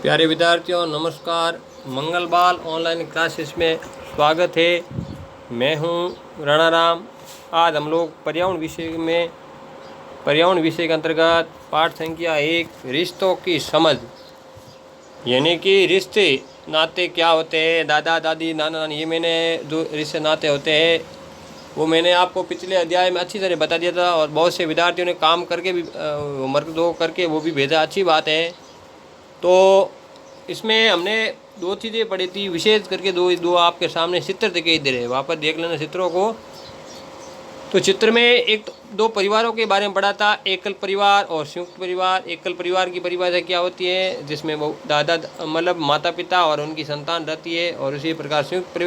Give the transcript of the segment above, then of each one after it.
प्यारे विद्यार्थियों नमस्कार। मंगल बाल ऑनलाइन क्लासेस में स्वागत है। मैं हूं राणा राम। आज हम लोग पर्यावरण विषय के अंतर्गत पाठ संख्या 1 रिश्तों की समझ, यानी कि रिश्ते नाते क्या होते हैं, दादा दादी नाना नानी, ये मैंने जो रिश्ते नाते होते हैं वो मैंने आपको पिछले अध्याय में अच्छी तरह बता दिया था और बहुत से विद्यार्थियों ने काम करके भी होमवर्क दो करके वो भी भेजा, अच्छी बात है। तो इसमें हमने दो चीज़ें पढ़ी थी, विशेष करके दो आपके सामने चित्र दिखाई दे रहे हैं, वहाँ पर देख लेना चित्रों को। तो चित्र में दो परिवारों के बारे में पढ़ा था, एकल परिवार और संयुक्त परिवार। एकल परिवार की परिभाषा क्या होती है, जिसमें वो दादा मतलब माता पिता और उनकी संतान रहती है, और उसी प्रकार संयुक्त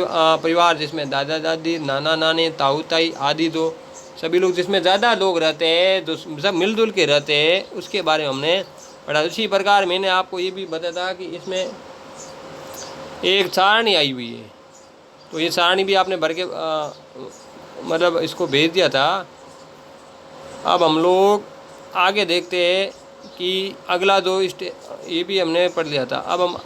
परिवार जिसमें दादा दादी नाना नानी ताऊ ताई आदि दो सभी लोग, जिसमें ज़्यादा लोग रहते हैं, जो सब मिलजुल के रहते हैं, उसके बारे में हमने पढ़ा। उसी प्रकार मैंने आपको ये भी बताया था कि इसमें एक सारणी आई हुई है, तो ये सारणी भी आपने भर के मतलब इसको भेज दिया था। अब हम लोग आगे देखते हैं कि अगला दो ये भी हमने पढ़ लिया था। अब हम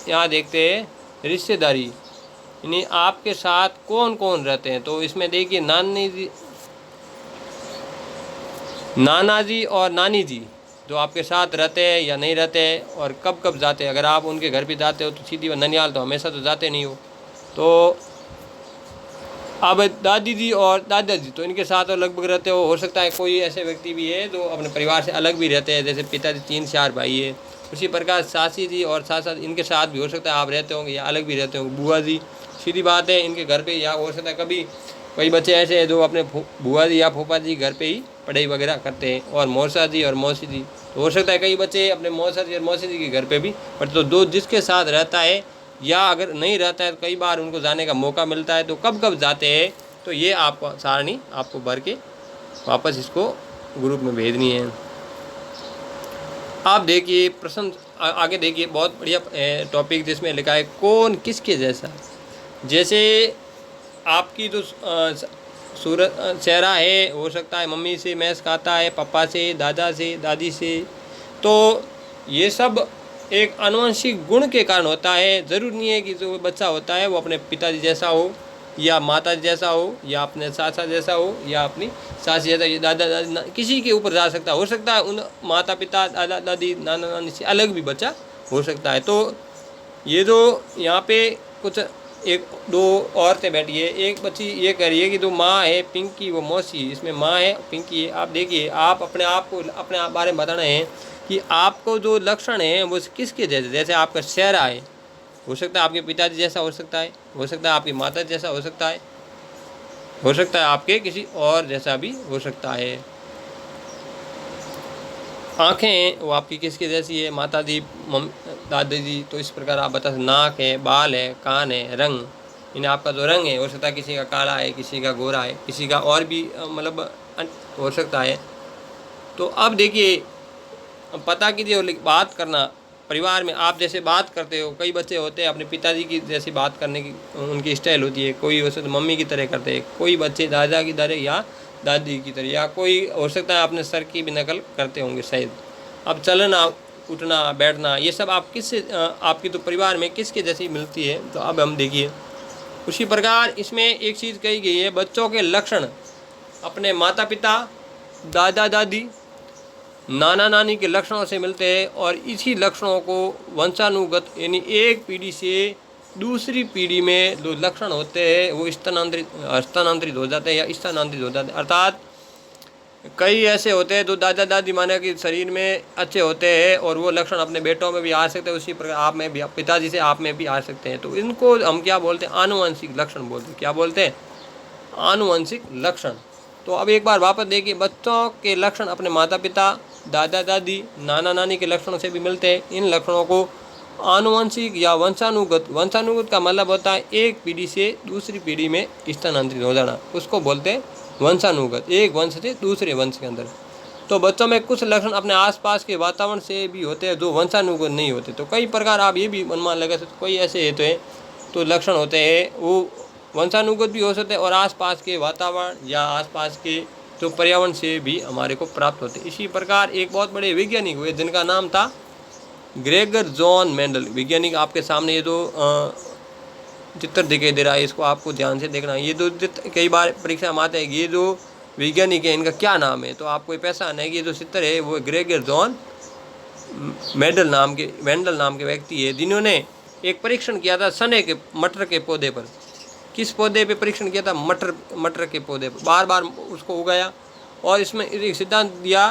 यहाँ देखते हैं रिश्तेदारी, यानी आपके साथ कौन कौन रहते हैं। तो इसमें देखिए नाना जी और नानी जी जो आपके साथ रहते हैं या नहीं रहते हैं, और कब कब जाते हैं। अगर आप उनके घर पे जाते हो तो सीधी ननिहाल, तो हमेशा तो जाते नहीं हो। तो अब दादी जी और दादाजी तो इनके साथ और लगभग रहते हो सकता है कोई ऐसे व्यक्ति भी है जो अपने परिवार से अलग भी रहते हैं, जैसे पिताजी 3-4 भाई है। उसी प्रकार सासी जी और साथ साथ इनके साथ भी हो सकता है आप रहते होंगे या अलग भी रहते होंगे। बुआ जी, सीधी बात है, इनके घर पे, या हो सकता है कभी कई बच्चे ऐसे हैं जो अपने बुआ जी या फूफा जी घर पे ही पढ़ाई वगैरह करते हैं, और मौसा जी और मौसी जी, तो हो सकता है कई बच्चे अपने मौसा जी और मौसी जी के घर पे भी पढ़ते। तो दो जिसके साथ रहता है या अगर नहीं रहता है तो कई बार उनको जाने का मौका मिलता है, तो कब कब जाते हैं, तो ये आपको सारणी आपको भर के वापस इसको ग्रुप में भेजनी है। आप देखिए प्रश्न आगे देखिए, बहुत बढ़िया टॉपिक जिसमें लिखा है कौन किसके जैसा। जैसे आपकी जो सूरत चेहरा है, हो सकता है मम्मी से मैस खाता है, पापा से, दादा से, दादी से, तो ये सब एक आनुवंशिक गुण के कारण होता है। ज़रूर नहीं है कि जो बच्चा होता है वो अपने पिताजी जैसा हो या माता जैसा हो या अपने चाचा जैसा हो या अपनी सास जैसा, ये दादा दादी किसी के ऊपर जा सकता है। हो सकता है उन माता पिता दादा दादी नाना नानी से अलग भी बच्चा हो सकता है। तो ये जो यहाँ पे कुछ एक दो औरतें बैठी है, एक बच्ची ये कह रही है कि जो माँ है पिंकी वो मौसी, इसमें माँ है पिंकी है। आप देखिए, आप अपने आप को अपने बारे में बताना है कि आपको जो लक्षण है वो किसके जैसे, जैसे आपका चेहरा है, हो सकता है आपके पिताजी जैसा हो सकता है, हो सकता है आपकी माता जैसा हो सकता है, हो सकता है आपके किसी और जैसा भी हो सकता है। आँखें वो आपकी किसके जैसी है, माता जी दादी जी, तो इस प्रकार आप बता सकते। नाक है, बाल है, कान है, रंग, इन्हें आपका जो रंग है हो सकता है किसी का काला है, किसी का गोरा है, किसी का और भी मतलब हो सकता है। तो अब देखिए, पता कीजिए, बात करना परिवार में आप जैसे बात करते हो, कई बच्चे होते हैं अपने पिताजी की जैसी बात करने की उनकी स्टाइल होती है, कोई हो सकता है मम्मी की तरह करते हैं, कोई बच्चे दादा की तरह या दादी की तरह, या कोई हो सकता है अपने सर की भी नकल करते होंगे शायद। अब चलना उठना बैठना ये सब आप किससे आपकी तो परिवार में किसके जैसी मिलती है। तो अब हम देखिए, उसी प्रकार इसमें एक चीज़ कही गई है, बच्चों के लक्षण अपने माता पिता दादा दादी नाना नानी के लक्षणों से मिलते हैं, और इसी लक्षणों को वंशानुगत यानी एक पीढ़ी से दूसरी पीढ़ी में जो लक्षण होते हैं वो स्थानांतरित हो जाते हैं या स्थानांतरित हो जाते हैं। अर्थात कई ऐसे होते हैं जो दादा दादी माने कि शरीर में अच्छे होते हैं और वो लक्षण अपने बेटों में भी आ सकते हैं, उसी प्रकार आप में भी, पिताजी से आप में भी आ सकते हैं। तो इनको हम क्या बोलते हैं, आनुवंशिक लक्षण बोलते हैं। क्या बोलते हैं, आनुवंशिक लक्षण। तो अब एक बार वापस देखिए, बच्चों के लक्षण अपने माता पिता दादा दादी नाना नानी के लक्षणों से भी मिलते हैं। इन लक्षणों को आनुवंशिक या वंशानुगत का मतलब होता है एक पीढ़ी से दूसरी पीढ़ी में स्थानांतरित हो जाना, उसको बोलते हैं वंशानुगत, एक वंश से दूसरे वंश के अंदर। तो बच्चों में कुछ लक्षण अपने आसपास के वातावरण से भी होते हैं जो वंशानुगत नहीं होते। तो कई प्रकार आप ये भी अनुमान लगा सकते, कोई ऐसे होते हैं तो लक्षण होते हैं वो वंशानुगत भी हो सकते हैं और आसपास के वातावरण या आसपास के जो पर्यावरण से भी हमारे को प्राप्त होते हैं। इसी प्रकार एक बहुत बड़े वैज्ञानिक हुए जिनका नाम था ग्रेगर जॉन मेंडल वैज्ञानिक, आपके सामने ये दो चित्र दिखाई दे रहा है, इसको आपको ध्यान से देखना है। ये दो कई बार परीक्षा में आते हैं, ये जो वैज्ञानिक है इनका क्या नाम है, तो आपको ये पहचान है कि ये जो चित्र है वो ग्रेगर जॉन मेंडल नाम के व्यक्ति है, जिन्होंने एक परीक्षण किया था सने के मटर के पौधे पर। किस पौधे पे परीक्षण किया था? मटर के पौधे पर। बार बार उसको उगाया और इसमें एक सिद्धांत दिया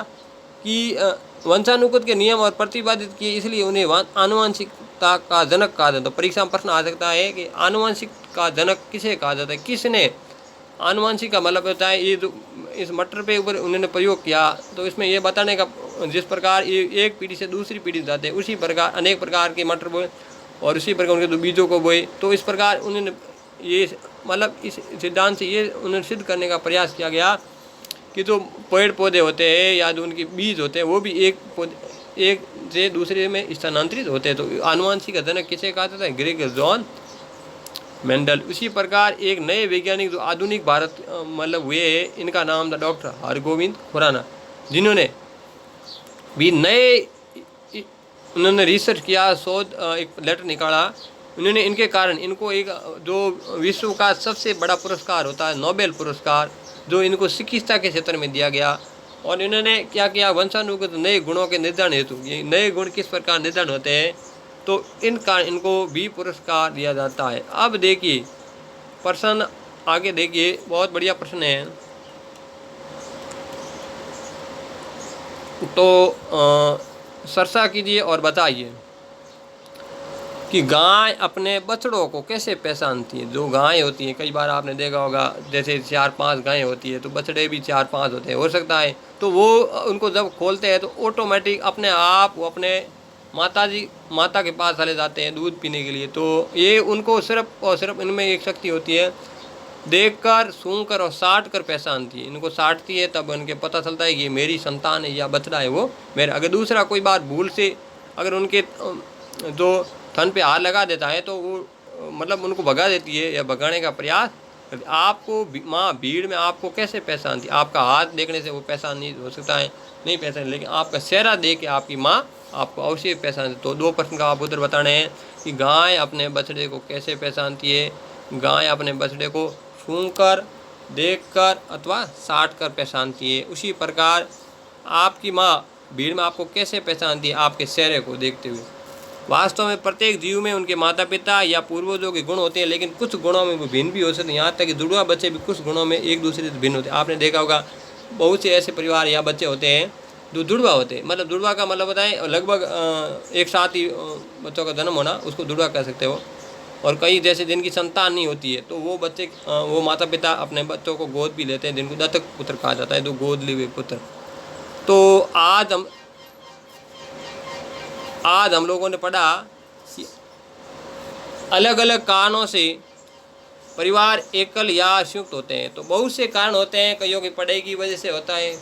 कि वंशानुगत के नियम और प्रतिपादित किए, इसलिए उन्हें आनुवंशिकता का जनक कहा जाता है। परीक्षा में प्रश्न आ सकता है कि आनुवंशिक का जनक किसे कहा जाता है, किसने आनुवंशिक का मतलब होता है ये जो इस मटर पे ऊपर उन्होंने प्रयोग किया, तो इसमें ये बताने का जिस प्रकार ये एक पीढ़ी से दूसरी पीढ़ी जाते हैं, उसी प्रकार अनेक प्रकार के मटर बोए और उसी प्रकार उनके बीजों को बोए, तो इस प्रकार उन्होंने ये मतलब इस सिद्धांत से ये उन्हें सिद्ध करने का प्रयास किया गया कि जो पेड़ पौधे होते हैं या जो उनके बीज होते हैं वो भी एक से दूसरे में स्थानांतरित होते हैं। तो आनुवंशिक का जनक किसे कहा जाता है? Gregor John Mendel. उसी प्रकार एक नए वैज्ञानिक जो आधुनिक भारत मतलब हुए हैं, इनका नाम था डॉक्टर हरगोविंद खुराना, जिन्होंने भी उन्होंने रिसर्च किया, शोध एक लेटर निकाला उन्होंने। इनके कारण इनको एक जो विश्व का सबसे बड़ा पुरस्कार होता है नोबेल पुरस्कार, जो इनको चिकित्सा के क्षेत्र में दिया गया। और इन्होंने क्या किया? वंशानुगत नए गुणों के निर्धारण हेतु, ये नए गुण किस प्रकार निर्धारण होते हैं, तो इनको भी पुरस्कार दिया जाता है। अब देखिए प्रश्न आगे देखिए, बहुत बढ़िया प्रश्न है। तो चर्चा कीजिए और बताइए कि गाय अपने बछड़ों को कैसे पहचानती है। जो गाय होती है, कई बार आपने देखा होगा जैसे 4-5 गायें होती है तो बछड़े भी 4-5 होते हैं, हो सकता है, तो वो उनको जब खोलते हैं तो ऑटोमेटिक अपने आप वो अपने माता के पास चले जाते हैं दूध पीने के लिए। तो ये उनको सिर्फ और सिर्फ इनमें एक शक्ति होती है, देखकर, सूंघकर और साटकर पहचानती है। इनको साटती है तब उनके पता चलता है कि ये मेरी संतान है या बछड़ा है वो मेरा। अगर दूसरा कोई बार भूल से अगर उनके जो थन पे हाथ लगा देता है तो वो मतलब उनको भगा देती है या भगाने का प्रयास करती। आपको माँ भीड़ में आपको कैसे पहचानती है? आपका हाथ देखने से वो पहचान नहीं हो सकता है, नहीं पहचान, लेकिन आपका चेहरा देख के आपकी माँ आपको अवश्य पहचान। तो 2 प्रश्न का आप उत्तर बताने हैं कि गाय अपने बछड़े को कैसे पहचानती है। गाय अपने बछड़े को सूंघकर, देखकर अथवा साटकर पहचानती है। उसी प्रकार आपकी माँ भीड़ में आपको कैसे पहचानती है? आपके चेहरे को देखते हुए। वास्तव में प्रत्येक जीव में उनके माता पिता या पूर्वजों के गुण होते हैं, लेकिन कुछ गुणों में वो भिन्न भी हो सकते हैं। यहाँ तक कि जुड़वा बच्चे भी कुछ गुणों में एक दूसरे से भिन्न होते हैं। आपने देखा होगा बहुत से ऐसे परिवार या बच्चे होते हैं जो जुड़वा होते हैं। मतलब जुड़वा का मतलब होता है लगभग एक साथ ही बच्चों का जन्म होना, उसको जुड़वा कह सकते हो। और कई जैसे जिनकी संतान नहीं होती है तो वो बच्चे वो माता पिता अपने बच्चों को गोद भी लेते हैं, जिनको दत्तक पुत्र कहा जाता है, जो गोद लिए हुए पुत्र। तो आज हम लोगों ने पढ़ा कि अलग अलग कारणों से परिवार एकल या संयुक्त होते हैं। तो बहुत से कारण होते हैं, कईयों की पढ़ाई की वजह से होता है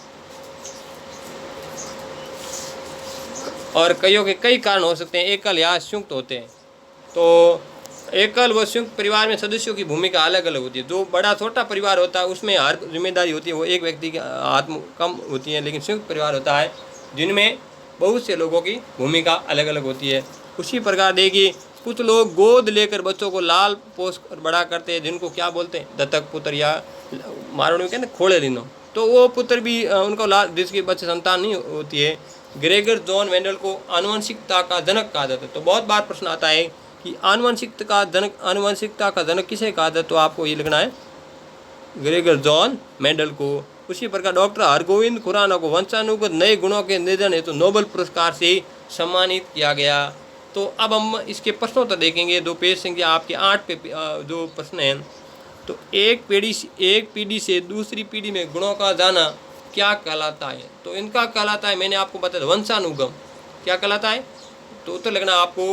और कईयों के कई कारण हो सकते हैं, एकल या संयुक्त होते हैं। तो एकल व संयुक्त परिवार में सदस्यों की भूमिका अलग अलग होती है। जो बड़ा छोटा परिवार होता है उसमें हर जिम्मेदारी होती है वो एक व्यक्ति के हाथ में कम होती है, लेकिन संयुक्त परिवार होता है जिनमें बहुत से लोगों की भूमिका अलग अलग होती है। उसी प्रकार देखिए कुछ लोग गोद लेकर बच्चों को लाल पोस कर बड़ा करते हैं, जिनको क्या बोलते हैं? दत्तक पुत्र, या मारवाड़ी में कहते हैं खोड़े लिनो। तो वो पुत्र भी उनको लाल, जिसके बच्चे संतान नहीं होती है। ग्रेगर जॉन मेंडल को आनुवंशिकता का जनक कहा जाता है। तो बहुत बार प्रश्न आता है कि आनुवंशिकता का जनक किसे कहा जाता है? तो आपको ये लिखना है ग्रेगर जॉन मेंडल को। उसी प्रकार डॉक्टर हरगोविंद खुराना को वंशानुगत नए गुणों के निर्धारण हेतु नोबेल पुरस्कार से सम्मानित किया गया। तो अब हम इसके प्रश्नों तक देखेंगे। 2 पेज संख्या आपके 8 पे जो प्रश्न हैं। तो एक पीढ़ी से दूसरी पीढ़ी में गुणों का जाना क्या कहलाता है? तो इनका कहलाता है, मैंने आपको बताया वंशानुगम। क्या कहलाता है? तो उत्तर लिखना आपको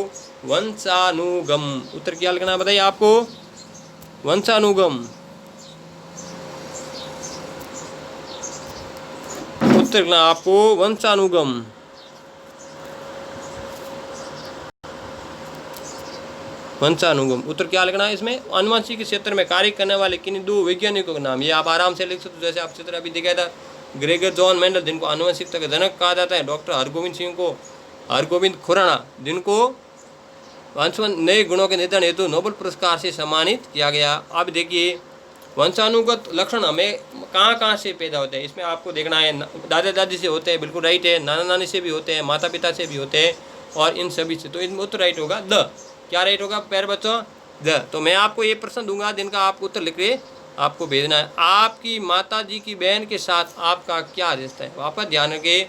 वंशानुगम। उत्तर क्या लिखना बताइए आपको? वंशानुगम। उत्तर लिखना आपको वंशानुगम। वंशानुगम उत्तर क्या लिखना है इसमें? आनुवंशिक के क्षेत्र में कार्य करने वाले किन्हीं 2 वैज्ञानिकों का नाम। ये आप आराम से लिख सकते हो। जैसे आप चित्र अभी दिखाया था, ग्रेगर जॉन मेंडल जिनको आनुवंशिकता का जनक कहा जाता है, डॉक्टर हरगोविंद सिंह को हरगोविंद खुराना, जिनको वंशानुगत नए गुणों के निधन हेतु नोबेल पुरस्कार से सम्मानित किया गया। अब देखिए वंशानुगत लक्षण हमें कहाँ कहाँ से पैदा होते हैं, इसमें आपको देखना है। दादा दादी से होते हैं, बिल्कुल राइट है। नाना नानी से भी होते हैं, माता पिता से भी होते हैं, और इन सभी से। तो इनमें उत्तर राइट होगा द। क्या राइट होगा प्यारे बच्चों? द। तो मैं आपको ये प्रश्न दूंगा जिनका आप उत्तर लिख के आपको भेजना है। आपकी माता जी की बहन के साथ आपका क्या रिश्ता है? वापस ध्यान रखिए,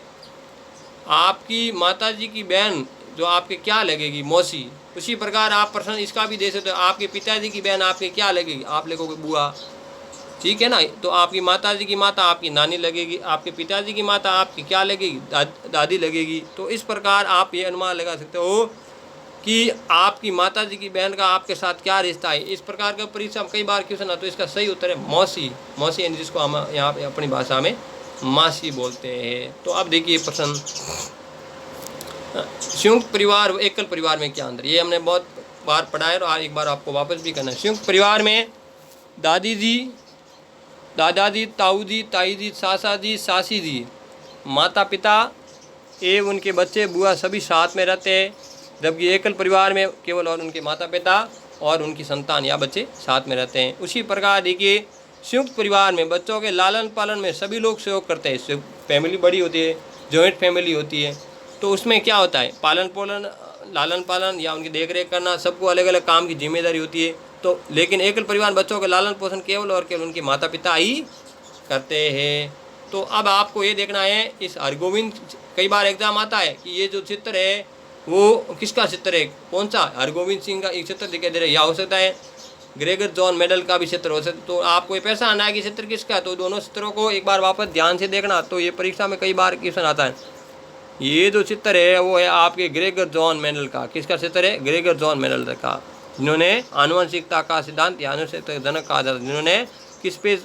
आपकी माता जी की बहन जो आपके क्या लगेगी? मौसी। उसी प्रकार आप प्रश्न इसका भी दे सकते हो, आपके पिताजी की बहन आपके क्या लगेगी? आप लिखोगे बुआ, ठीक है ना। तो आपकी माता जी की माता आपकी नानी लगेगी, आपके पिताजी की माता आपकी क्या लगेगी? दादी लगेगी। तो इस प्रकार आप ये अनुमान लगा सकते हो कि आपकी माता जी की बहन का आपके साथ क्या रिश्ता है। इस प्रकार का परीक्षा में कई बार क्वेश्चन आता, तो इसका सही उत्तर है मौसी। मौसी यानी जिसको हम यहाँ पे अपनी भाषा में मासी बोलते हैं। तो अब देखिए प्रश्न, संयुक्त परिवार व एकल परिवार में क्या अंतर? ये हमने बहुत बार पढ़ा है और एक बार आपको वापस भी करना है। संयुक्त परिवार में दादी जी, दादाजी, ताऊ जी, ताई जी, सासा जी, सासी जी, माता पिता एवं उनके बच्चे, बुआ सभी साथ में रहते हैं। जबकि एकल परिवार में केवल और उनके माता पिता और उनकी संतान या बच्चे साथ में रहते हैं। उसी प्रकार देखिए संयुक्त परिवार में बच्चों के लालन पालन में सभी लोग सहयोग करते हैं। फैमिली बड़ी होती है, जॉइंट फैमिली होती है, तो उसमें क्या होता है? पालन पोलन, लालन पालन या उनकी देख रेख करना, सबको अलग अलग काम की जिम्मेदारी होती है। तो लेकिन एकल परिवार बच्चों के लालन पोषण केवल और केवल उनके माता पिता ही करते हैं। तो अब आपको ये देखना है, इस हरगोविंद, कई बार एग्जाम आता है कि ये जो चित्र है वो किसका चित्र है? कौन सा? हरगोविंद सिंह का एक चित्र दिखाई दे रहा है, या हो सकता है ग्रेगर जॉन मेडल का भी चित्र हो सकता है। तो आपको ये पैसा आना है कि चित्र किसका? तो दोनों चित्रों को एक बार वापस ध्यान से देखना। तो ये परीक्षा में कई बार क्वेश्चन आता है। ये जो चित्र है वो है आपके ग्रेगर जॉन मेडल का। किसका चित्र है? ग्रेगर जॉन मेडल का, जिन्होंने आनुवंशिकता का सिद्धांत या आनुवंशिकता जनक कहा जाता है, जिन्होंने किस पे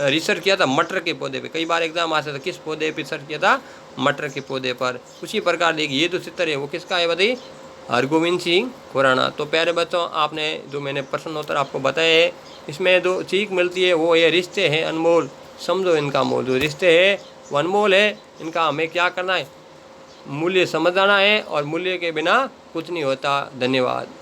रिसर्च किया था? मटर के पौधे पे। कई बार एग्जाम आ सकता था, किस पौधे पे रिसर्च किया था? मटर के पौधे पर। उसी प्रकार देखिए ये जो चित्र है वो किसका है बताइए? हरगोविंद सिंह खुराना। तो प्यारे बच्चों, आपने जो मैंने प्रश्नोत्तर आपको बताए है, इसमें जो सीख मिलती है वो ये रिश्ते हैं अनमोल, समझो इनका मोल। जो रिश्ते है वो अनमोल है, इनका हमें क्या करना है? मूल्य समझ आना है, और मूल्य के बिना कुछ नहीं होता। धन्यवाद।